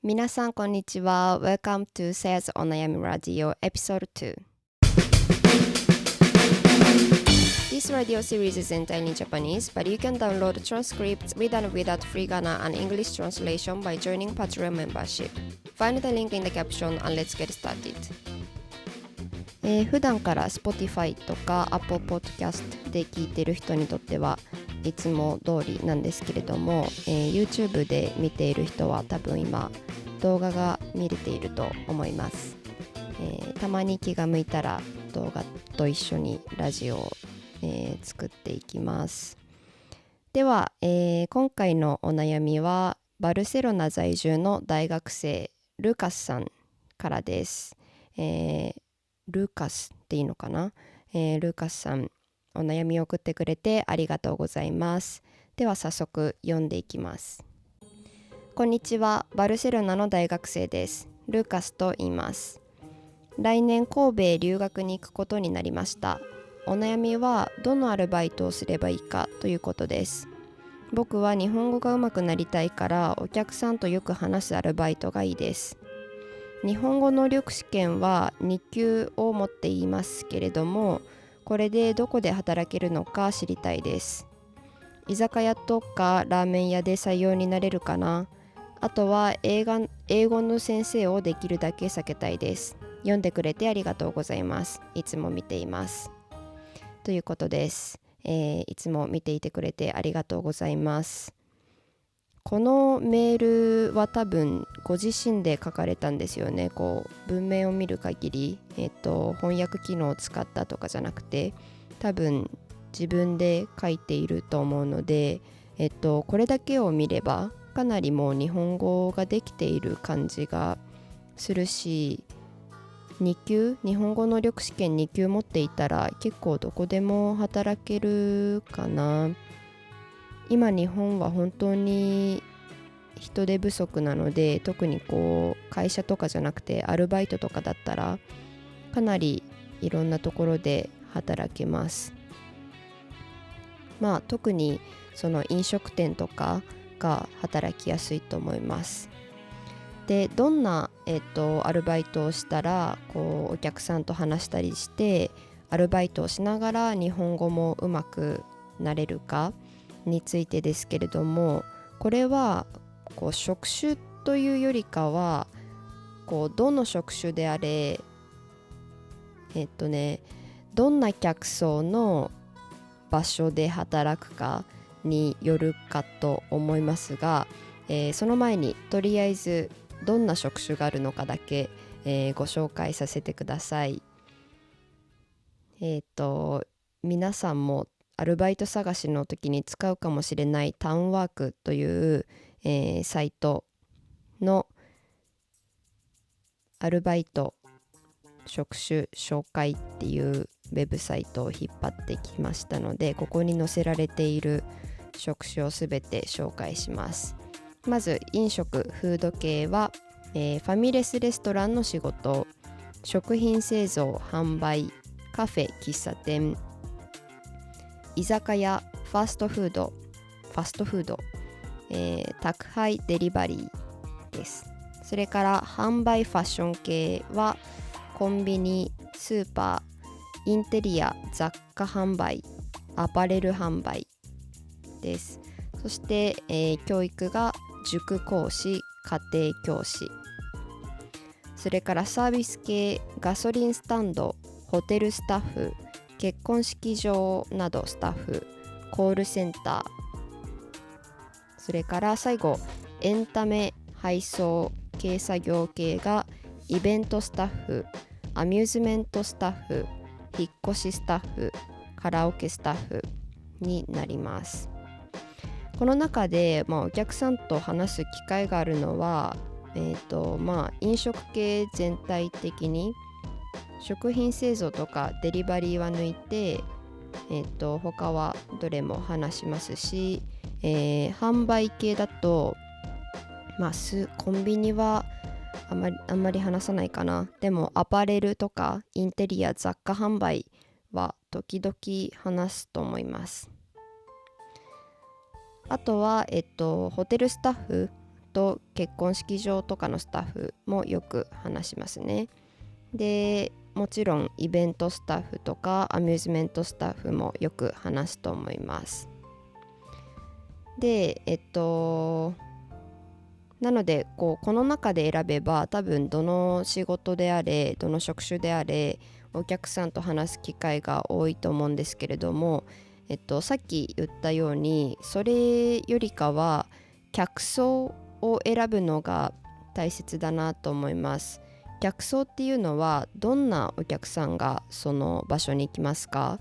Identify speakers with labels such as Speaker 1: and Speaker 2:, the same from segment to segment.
Speaker 1: 皆さんこんにちは。Welcome to Sales お悩み Radio Episode 2. This radio series is entirely in Japanese, but you can download transcripts with and without free Ghana and English translation by joining Patreon membership. Find the link in the caption and let's get started. 普段から Spotify とか Apple Podcast で聞いている人にとってはいつも通りなんですけれども、YouTube で見ている人は多分今動画が見れていると思います。たまに気が向いたら動画と一緒にラジオを、作っていきます。では、今回のお悩みはバルセロナ在住の大学生ルカスさんからです。ルーカスっていいのかな、ルーカスさんお悩みを送ってくれてありがとうございます。では早速読んでいきます。こんにちは、バルセロナの大学生です。ルーカスと言います。来年神戸へ留学に行くことになりました。お悩みはどのアルバイトをすればいいかということです。僕は日本語が上手くなりたいからお客さんとよく話すアルバイトがいいです。日本語能力試験は2級を持っていますけれども、これでどこで働けるのか知りたいです。居酒屋とかラーメン屋で採用になれるかな。あとは英語の先生をできるだけ避けたいです。読んでくれてありがとうございます。いつも見ています。ということです。いつも見ていてくれてありがとうございます。このメールは多分ご自身で書かれたんですよね。文面を見る限り、翻訳機能を使ったとかじゃなくて、多分自分で書いていると思うので、これだけを見ればかなりもう日本語ができている感じがするし、日本語能力試験2級持っていたら結構どこでも働けるかな。今日本は本当に人手不足なので、特に会社とかじゃなくてアルバイトとかだったらかなりいろんなところで働けます。特にその飲食店とかが働きやすいと思います。で、どんな、アルバイトをしたらお客さんと話したりしてアルバイトをしながら日本語もうまくなれるかについてですけれども、これは職種というよりかはどの職種であれどんな客層の場所で働くかによるかと思いますが、その前にとりあえずどんな職種があるのかだけ、ご紹介させてください。皆さんもアルバイト探しの時に使うかもしれないタウンワークという、サイトのアルバイト職種紹介っていうウェブサイトを引っ張ってきましたので、ここに載せられている職種をすべて紹介します。まず飲食・フード系は、ファミレスレストランの仕事、食品製造・販売、カフェ・喫茶店、居酒屋、ファストフード、宅配・デリバリーです。それから販売ファッション系はコンビニ、スーパー、インテリア、雑貨販売、アパレル販売です。そして、教育が塾講師、家庭教師。それからサービス系、ガソリンスタンド、ホテルスタッフ、結婚式場などスタッフ、コールセンター。それから最後、エンタメ、配送、軽作業系がイベントスタッフ、アミューズメントスタッフ、引っ越しスタッフ、カラオケスタッフになります。この中で、お客さんと話す機会があるのは、飲食系全体的に食品製造とかデリバリーは抜いて、他はどれも話しますし、販売系だと、コンビニはあんまり話さないかな。でもアパレルとかインテリア、雑貨販売は時々話すと思います。あとは、ホテルスタッフと結婚式場とかのスタッフもよく話しますね。でもちろんイベントスタッフとかアミューズメントスタッフもよく話すと思います。でなのでこの中で選べば多分どの仕事であれどの職種であれお客さんと話す機会が多いと思うんですけれども、さっき言ったようにそれよりかは客層を選ぶのが大切だなと思います。客層っていうのはどんなお客さんがその場所に行きますか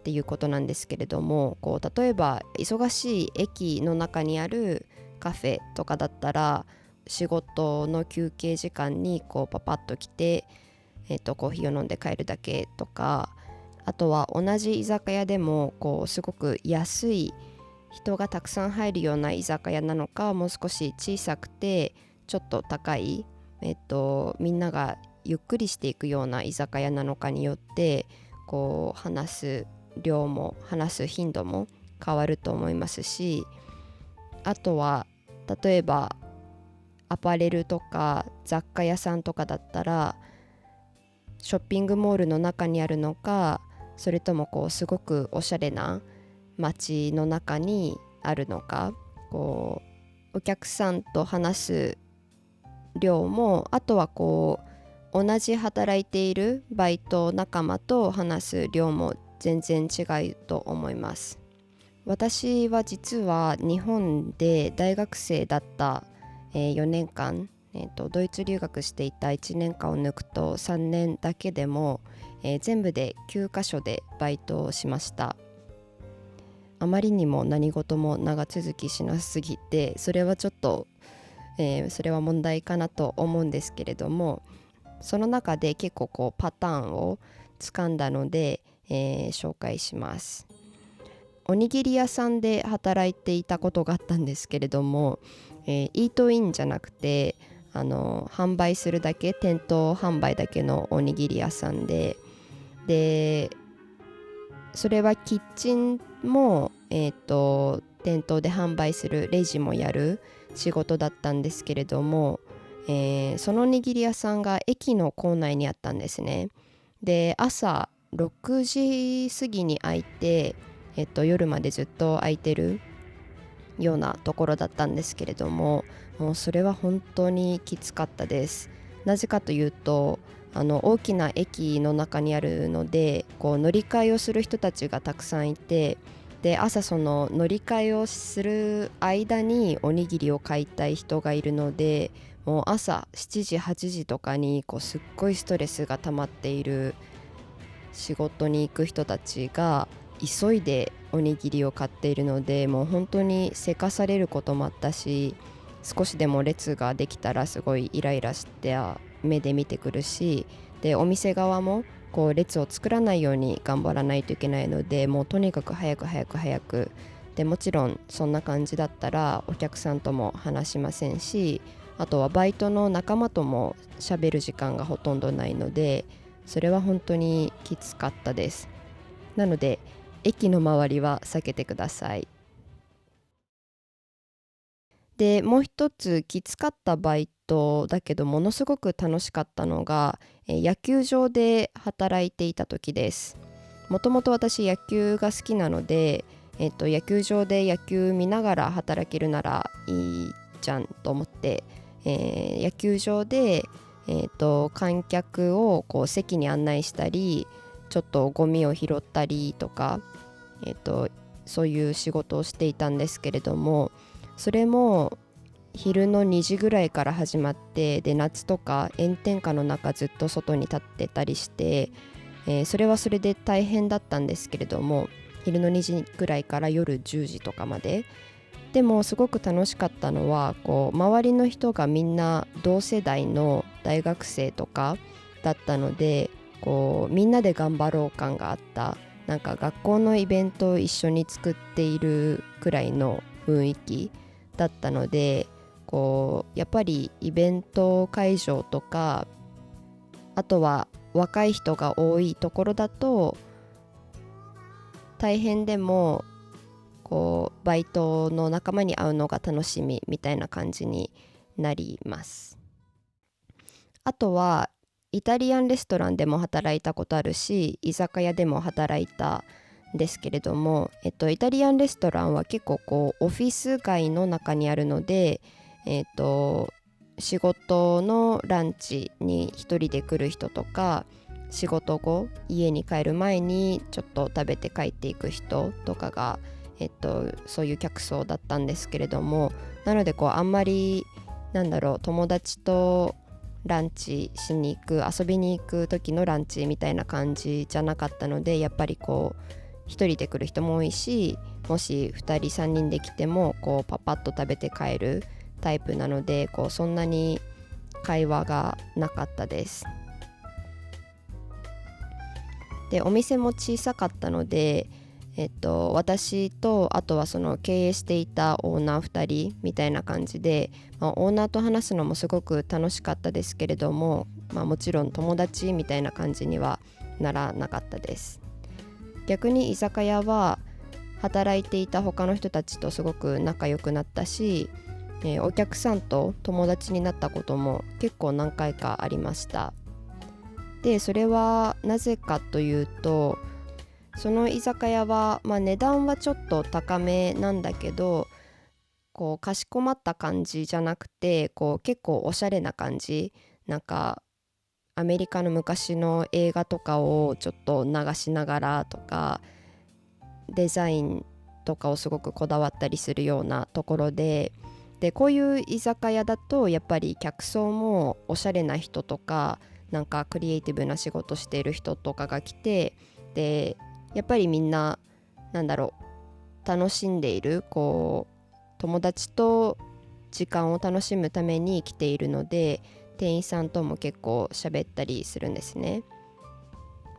Speaker 1: っていうことなんですけれども、例えば忙しい駅の中にあるカフェとかだったら仕事の休憩時間にパパッと来て、コーヒーを飲んで帰るだけとか、あとは同じ居酒屋でもすごく安い人がたくさん入るような居酒屋なのか、もう少し小さくてちょっと高い、みんながゆっくりしていくような居酒屋なのかによって話す量も話す頻度も変わると思いますし、あとは例えばアパレルとか雑貨屋さんとかだったらショッピングモールの中にあるのか、それともすごくおしゃれな街の中にあるのか、お客さんと話す量も、あとは同じ働いているバイト仲間と話す量も全然違うと思います。私は実は日本で大学生だった、4年間、ドイツ留学していた1年間を抜くと3年だけでも、全部で9カ所でバイトをしました。あまりにも何事も長続きしなすぎて、それはちょっと、それは問題かなと思うんですけれども、その中で結構パターンを掴んだので、紹介します。おにぎり屋さんで働いていたことがあったんですけれども、イートインじゃなくて販売するだけ、店頭販売だけのおにぎり屋さんで、それはキッチンも、店頭で販売するレジもやる仕事だったんですけれども、そのおにぎり屋さんが駅の構内にあったんですね。で朝6時過ぎに開いて、夜までずっと開いてるようなところだったんですけれども、もうそれは本当にきつかったです。なぜかというと大きな駅の中にあるので乗り換えをする人たちがたくさんいて、で朝その乗り換えをする間におにぎりを買いたい人がいるので、もう朝7時8時とかにすっごいストレスが溜まっている仕事に行く人たちが急いでおにぎりを買っているので、もう本当にせかされることもあったし、少しでも列ができたらすごいイライラして目で見てくるし、でお店側も列を作らないように頑張らないといけないので、もうとにかく早く早く早くで、もちろんそんな感じだったらお客さんとも話しませんし、あとはバイトの仲間とも喋る時間がほとんどないので、それは本当にきつかったです。なので駅の周りは避けてください。でもう一つきつかったバイトだけどものすごく楽しかったのが、野球場で働いていた時です。もともと私野球が好きなので、野球場で野球見ながら働けるならいいじゃんと思って、野球場で、観客を席に案内したり、ちょっとゴミを拾ったりとか、そういう仕事をしていたんですけれども、それも昼の2時ぐらいから始まって、で夏とか炎天下の中ずっと外に立ってたりして、それはそれで大変だったんですけれども、昼の2時ぐらいから夜10時とかまで。でもすごく楽しかったのは周りの人がみんな同世代の大学生とかだったので、みんなで頑張ろう感があった、なんか学校のイベントを一緒に作っているくらいの雰囲気だったので、やっぱりイベント会場とか、あとは若い人が多いところだと大変でもこうバイトの仲間に会うのが楽しみみたいな感じになります。あとはイタリアンレストランでも働いたことあるし、居酒屋でも働いたんですけれども、イタリアンレストランは結構こうオフィス街の中にあるので、仕事のランチに一人で来る人とか、仕事後家に帰る前にちょっと食べて帰っていく人とかが、そういう客層だったんですけれども、なのでこうあんまり友達とランチしに行く、遊びに行く時のランチみたいな感じじゃなかったので、やっぱりこう一人で来る人も多いし、もし2人3人で来てもこうパパッと食べて帰るタイプなので、こうそんなに会話がなかったです。でお店も小さかったので、私とあとはその経営していたオーナー2人みたいな感じで、オーナーと話すのもすごく楽しかったですけれども、もちろん友達みたいな感じにはならなかったです。逆に居酒屋は働いていた他の人たちとすごく仲良くなったし、お客さんと友達になったことも結構何回かありました。でそれはなぜかというと、その居酒屋は、値段はちょっと高めなんだけど、こうかしこまった感じじゃなくて、こう結構おしゃれな感じ、なんかアメリカの昔の映画とかをちょっと流しながらとか、デザインとかをすごくこだわったりするようなところで、こういう居酒屋だとやっぱり客層もおしゃれな人とか、なんかクリエイティブな仕事している人とかが来て、でやっぱりみんな楽しんでいる、こう友達と時間を楽しむために来ているので、店員さんとも結構喋ったりするんですね。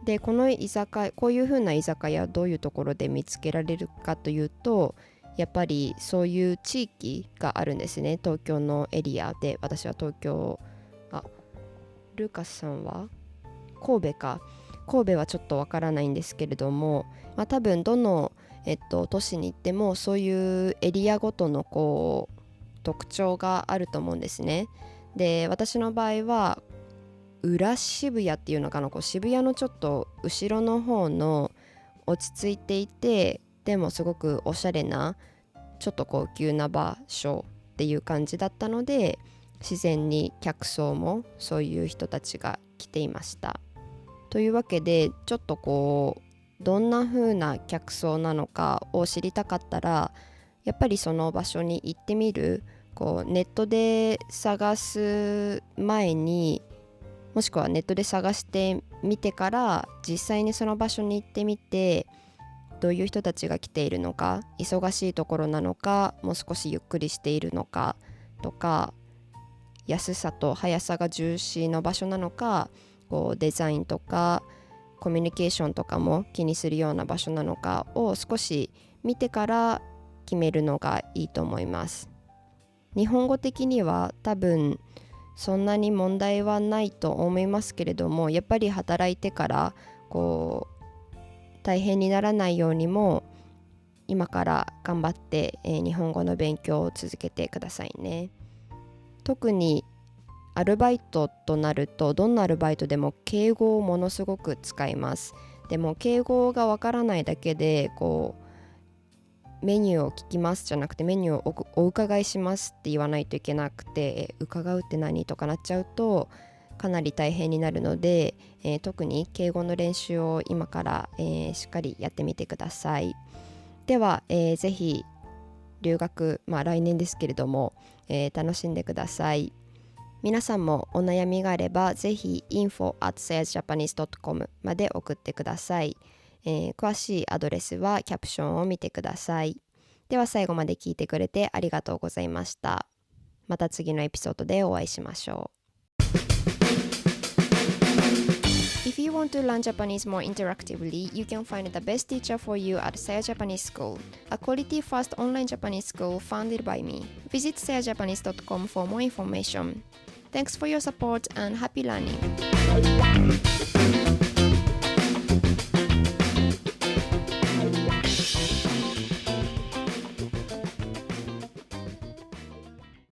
Speaker 1: でこういう風な居酒屋どういうところで見つけられるかというと、やっぱりそういう地域があるんですね。東京のエリアで、私は東京、ルーカスさんは神戸か。神戸はちょっとわからないんですけれども、多分どの、都市に行ってもそういうエリアごとのこう特徴があると思うんですね。で私の場合は裏渋谷っていうのかな、こう渋谷のちょっと後ろの方の落ち着いていて、でもすごくおしゃれなちょっと高級な場所っていう感じだったので、自然に客層もそういう人たちが来ていました。というわけで、ちょっとこうどんな風な客層なのかを知りたかったら、やっぱりその場所に行ってみる。こうネットで探す前に、もしくはネットで探してみてから実際にその場所に行ってみて、どういう人たちが来ているのか、忙しいところなのか、もう少しゆっくりしているのかとか、安さと速さが重視の場所なのか、こうデザインとかコミュニケーションとかも気にするような場所なのかを少し見てから決めるのがいいと思います。日本語的には多分そんなに問題はないと思いますけれども、やっぱり働いてからこう大変にならないようにも、今から頑張って、日本語の勉強を続けてくださいね。特にアルバイトとなると、どんなアルバイトでも敬語をものすごく使います。でも敬語がわからないだけで、こうメニューを聞きますじゃなくて、メニューをお伺いしますって言わないといけなくて、伺うって何とかなっちゃうとかなり大変になるので、特に敬語の練習を今から、しっかりやってみてください。では、ぜひ留学、来年ですけれども、楽しんでください。皆さんもお悩みがあれば、ぜひ info@sayasjapanese.com まで送ってください。詳しいアドレスはキャプションを見てください。では最後まで聞いてくれてありがとうございました。また次のエピソードでお会いしましょう。If you want to learn Japanese more interactively, you can find the best teacher for you at Saya Japanese School, a quality-first online Japanese school founded by me. Visit sayajapanese.com for more information. Thanks for your support and happy learning!